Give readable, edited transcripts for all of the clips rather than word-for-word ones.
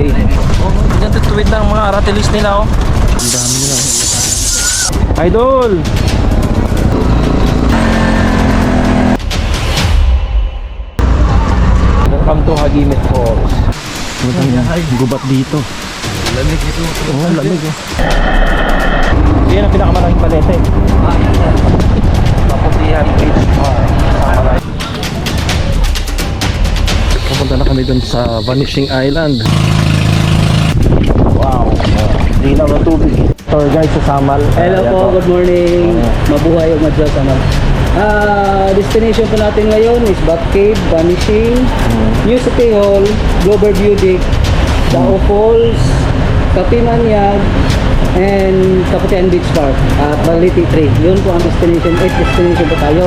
sige. Oh, ganito tuwid lang mga aratilis nila oh. Ang dami nila oh. Idol! Welcome to Hagimit Falls. Gubat dito. Lamig ito. Oo, lamig oh. Yan ang pinakamalaking palete. Paputihan Beach Park. Pupunta na kami dun sa Vanishing Island. Wow, linaw na tubig. Tour guide sa Samal. Hello po, good morning. Mabuhay ang Madya Samal. Destination po natin ngayon is Bat Cave, Vanishing, New City Hall, Glover View Deck, Dao Falls, Kapimanyag, and Kaputian Beach Park at Baliti 3. Yun po ang destination. 8 destination po tayo.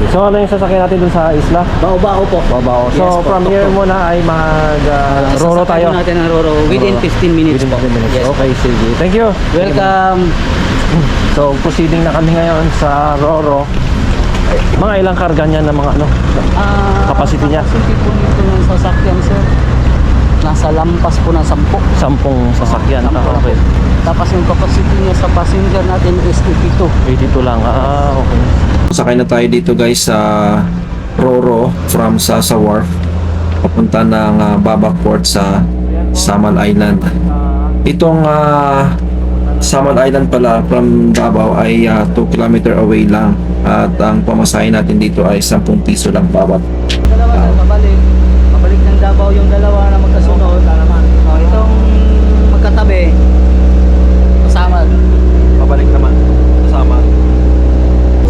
So ano yung sasakyan natin dun sa isla? Bao-bao po. Bao-bao. So Yes po, from here muna ay mag-roro tayo. Sasakyan natin ang Roro within 15 minutes Within po. 15 minutes. Yes. Okay, sige. Thank you. Welcome. So proceeding na kami ngayon sa Roro. Mga ilang karga niya ng mga ano? Capacity niya? Capacity po nito ng sasakyan, sir. Nasa lampas po ng 10. 10 sasakyan. Okay. Tapos yung capacity niya sa passenger natin is 82. 82 lang. Okay. Sakay na tayo dito guys sa Roro from Sasa Wharf. Papunta ng Babak Port sa Samal Island. Itong Samal Island pala from Davao ay 2 km away lang. At ang pamasahe natin dito ay 10 piso lang bawat. Dalawa na pabalik ng Davao yung dalawa na magkasunod. Itong magkatabi Samal. Pabalik naman sa Samal.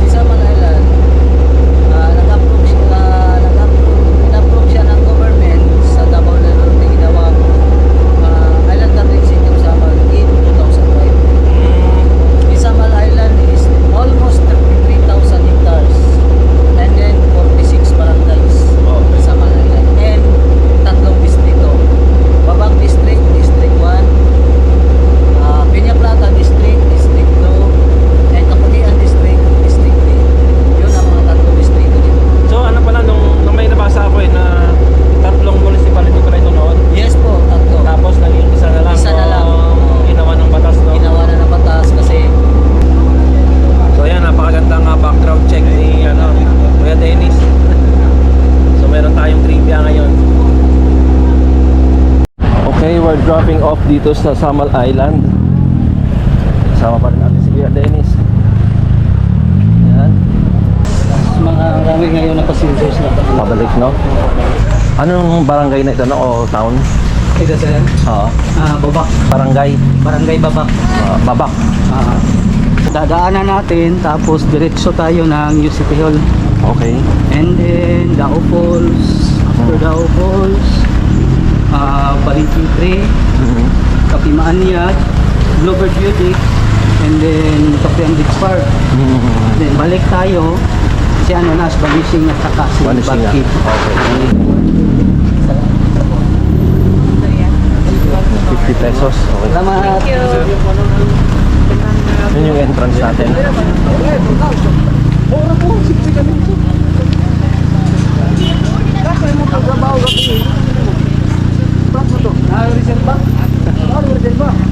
Si Samal Island, nag-approve siya ng government sa Davao level na ginawang Island Gathering City of Samal in 2005. Si Samal Island is almost 33,000 hectares and then 46 barangays. Samal Island and tatlong distrito. Babak District, District 1, Peña Plata District, District 2, and Kaputian District, District 3. Yun ang mga tatlong distrito dito. So ano pala nung may nabasa ako na tatlong municipality pala ito noon. Yes po, tatlo. Tapos naging isa na lang. Isa na lang. Ginawa ng batas no. Ginawa na ng batas kasi So ayan, napakagandang background check ni Kuya Dennis. So meron tayong trivia ngayon. Okay, we're dropping off dito sa Samal Island. Kasama pa rin natin si Kuya Dennis. Ayan. mga marami ngayon na passengers na Pabalik no? Anong barangay na ito no? O town? ito sir. Oo. Babak. Barangay? Barangay Babak. Babak. Dadaanan natin tapos diretso tayo ng New City Hall. Okay. And then Dao Falls. After Dao Falls, Baliti 3, Kapimanyag, Glover View Deck, and then Kaputian Beach Park. Then balik tayo si nas Vanishing at saka si Vanishing Bat Cave. Okay. 50 pesos. Okay. Salamat. Yun yung entrance natin.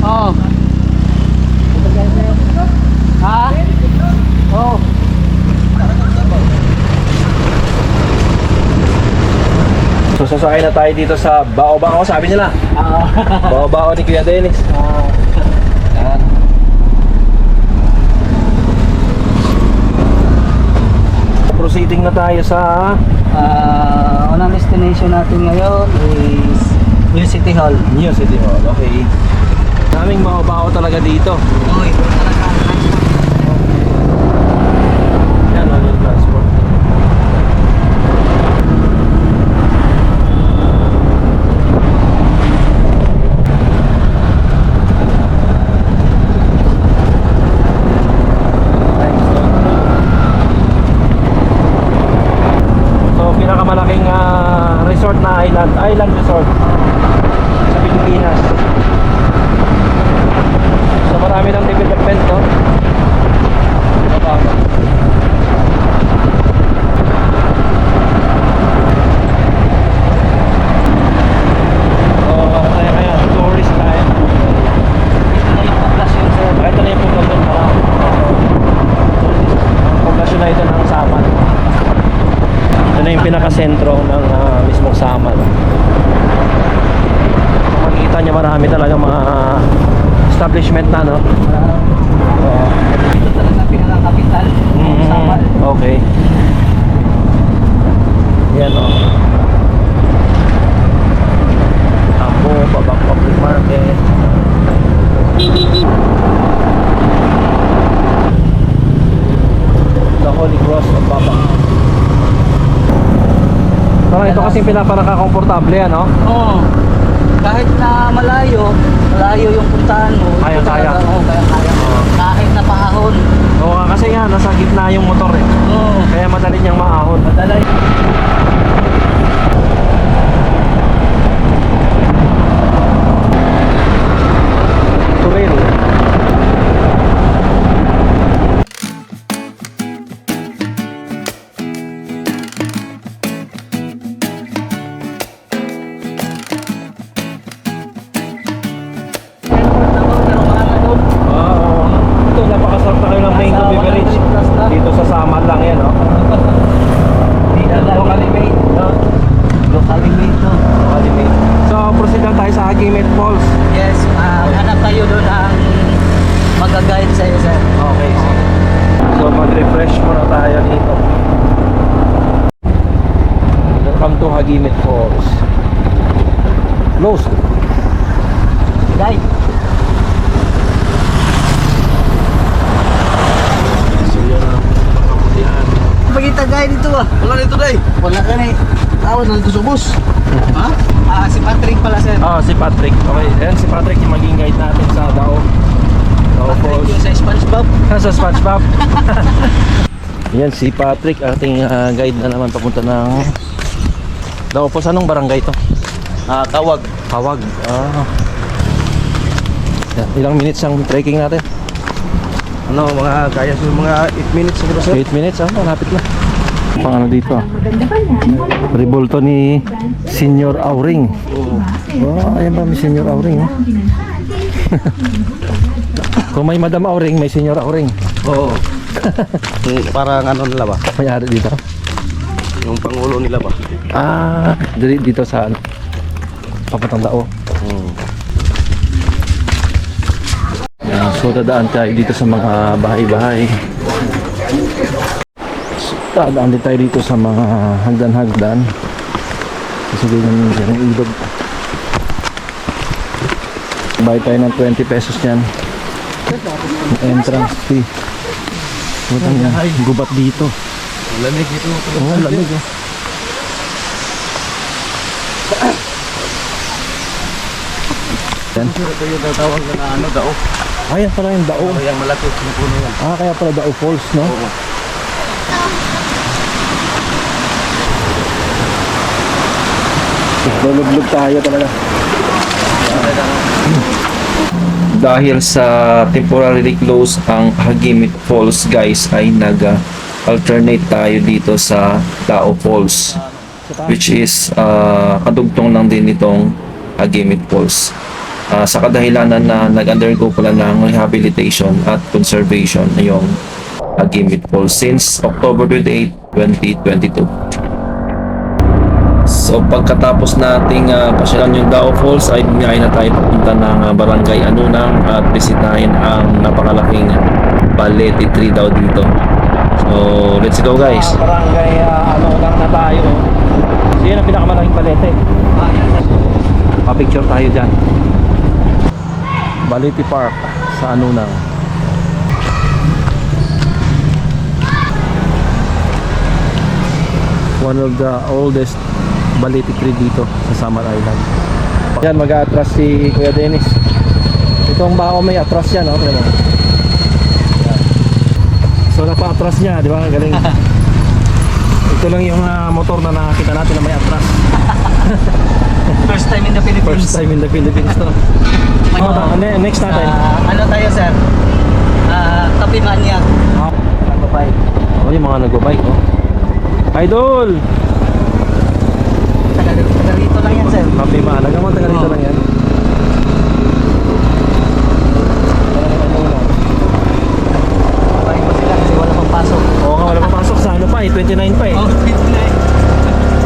Oh. Ha? Oh. So sasakay na tayo dito sa Bao-Bao, sabi nila. Bao-Bao ni Kuya Dennis. Yan. Proceeding na tayo sa Unang destination natin ngayon is New City Hall. New City Hall. Okay. Daming Bao-Bao talaga dito. Oh, ito talaga. Yan, yung transport. Pinakamalaking resort na island resort sa Pilipinas. So marami ng development no? So kaya pinaka-sentro ng mismong Samal. Makikita niya marami talaga mga establishment na, no? Ito talaga pinaka-capital. Samal. Okay. Yan, o. Ako, Babak Public Market. The Holy Cross of Babak. Parang ito kasi pinaka-komportable, ano? Oo. Kahit na malayo yung puntahan mo. Kaya. Kaya. Kahit na paahon. Oo, kasi nga, nasa gitna yung motor eh. Oo. Kaya madali niyang maahon. Madala. Turil. Ito, napakasarap na kayo ng mango beverage. Dito sa Samal lang yan, no? Locally made. Locally made to. Locally made. So, proceed lang tayo sa Agimet Falls. Yes, hanap kayo doon ang mag-guide sa iyo, sir. Okay, sige. So, mag-refresh muna tayo dito. Welcome to Agimet Falls. Closed. Guide. So, yan ang makaputihan. Pagkita guide dito Wala dito, day. Wala ka na eh. Tawad na dito sa bus. Ha? Si Patrick pala, sir. Si Patrick. Okay, yan si Patrick yung maging guide natin sa Dao Patrick Falls. yung sa SpongeBob. Sa SpongeBob. Yan si Patrick, ating guide na naman papunta ng Dao Falls. Anong barangay to? Tawag. Kawag. Yan, ilang minutes ang trekking natin? Ano, mga kaya siguro mga 8 minutes siguro, sir. 8 minutes, malapit na. Pang ano dito? Revolto ni Senior Auring. Oh, ayan ba may Senior Auring? Kung may Madam Auring, may Senior Auring. Oo. Parang ano nila ba? May-ari dito. Yung pangulo nila ba? Dito sa ano? Papuntang Dao. Yan, so dadaan tayo dito sa mga bahay-bahay. So, dadaan din tayo dito sa mga hagdan-hagdan. Kasi ganyan yung ilog. Bayad tayo ng 20 pesos yan. Entrance fee. Putang yan, gubat dito. Lamig ito. Oo, lamig oh. Yan. Ito yung tatawag na ano, dao. Ayan pala yung Dao. Yung malapit na puno yan. Kaya pala Dao Falls, no? Oo. Lulublog tayo talaga. Dahil sa temporarily close ang Hagimit Falls, guys, ay nag-alternate tayo dito sa Dao Falls, which is kadugtong lang din itong Hagimit Falls. Sa kadahilanan na nag-undergo pala ng rehabilitation at conservation yung Hagimit Falls since October 28, 2022. So pagkatapos nating pasyalan yung Dao Falls ay bumiyahe na tayo papunta ng Barangay Anunang at bisitahin ang napakalaking Balete tree daw dito. So let's go, guys. Barangay Anunang na tayo. So yun ang pinakamalaking Balete. Pa-picture tayo dyan. Balete Park sa Anunang. One of the oldest Balete tree dito sa Samar Island. Yan, mag-a-atras si Kuya Dennis. Itong bao may atras yan, oh. Yan. So napa-atras niya, di ba? Galing. Ito lang yung motor na nakakita natin na may atras. First time in the Philippines. First time in the Philippines to. Next natin. Ano tayo, sir? Kape Mania. Nagpapay. Oh, yung mga nag-bike, oh. Idol! Taga rito lang yan, sir. Kape Mahalaga mo, taga rito lang yan. Kapay mo sila kasi wala pang pasok. Oo nga, wala pa pasok sa ano pa eh, 29 pa eh. Oh, 29.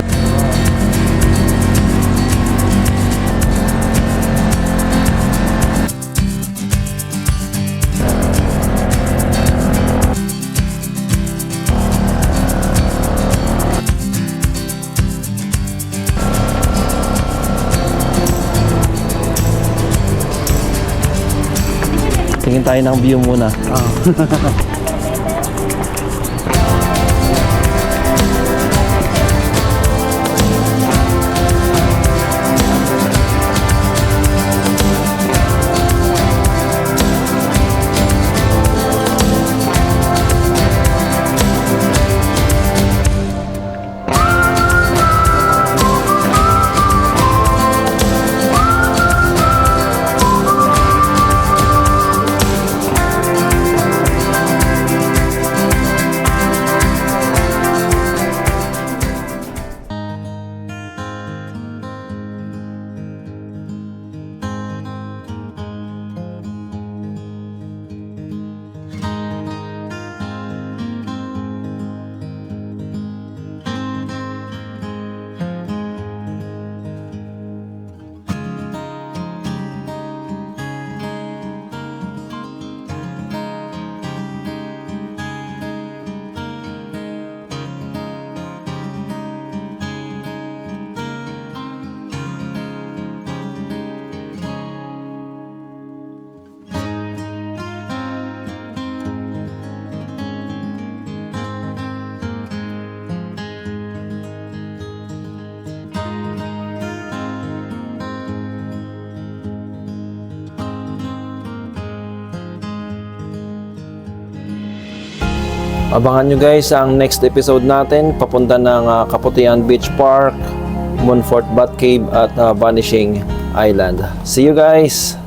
Tingin tayo ng view muna. Abangan nyo guys ang next episode natin papunta ng Kaputian Beach Park, Moonfort Bat Cave at Vanishing Island. See you guys!